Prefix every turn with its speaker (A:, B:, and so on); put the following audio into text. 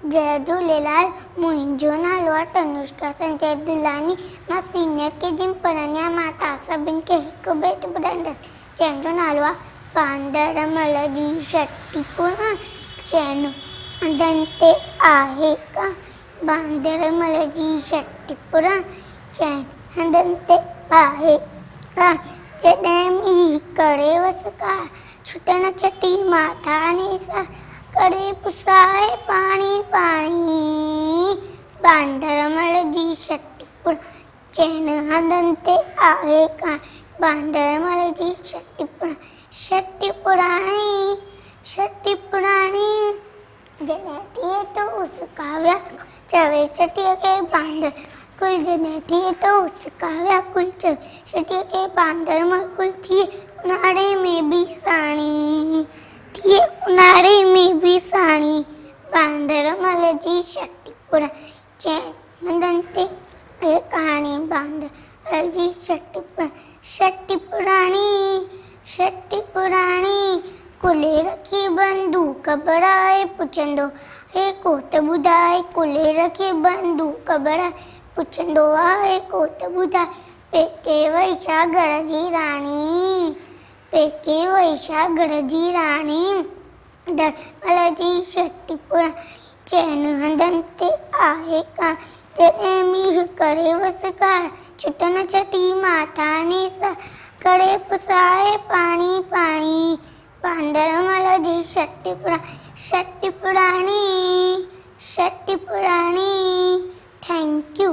A: जय झूलेलाल। मुंहिंजो नालो आहे तनुष्का संजय दुलानी। मां सीनियर केजी में पढ़ंदी आहियां। मां तव्हां सभिनि खे हिकु बेत ॿुधाईंदसि जंहिंजो नालो आहे बांदरमल जी छठी पुराण। चइनो हंधनि ते आहे का बांदरमल जी छठी पुराण। चइनि हंधनि ते आहे का जॾहिं मींहुं करे वसका छुटन छठी माथानी सा करे पुसाए पाणी पाणी बांदरमल जी छठी पुराण। चइनि हंधनि ते आहे का बांदरमल जी छठी पुराण। छठी पुराणी छठी पुराणी जॾहिं थिए तो उसका व्याकुल चवे छठीअ खे बांदर कुल। जॾहिं थिए तो उसका व्याकुल चवे छठीअ खे बांदर मकुल। थिए उन्हारे में बि साणी थिए उन्हारे में बि साणी बांदरमल जी छठी पुराण। चइनि हंधनि ते आहे कहाणी बांदरमल जी छठी पुराण। छठी पुराणी छठी पुराणी कुले रखी बंदूक बराए पुछंदो हे को त ॿुधाए। कुले रखी बंदूक बराए पुछंदो आहे को त ॿुधाए। पेके वई छा घर जी राणी पेके वई छा घर जी राणी बांदरमल जी छठी पुराण। चइनि हंधनि ते आहे का जॾहिं मींहुं करे वसकार छुटन छठी माथानी सा करे पुसाए पाणी पाणी बांदरमल जी छठी पुराण। छठी पुराणी छठी पुराणी। Thank U.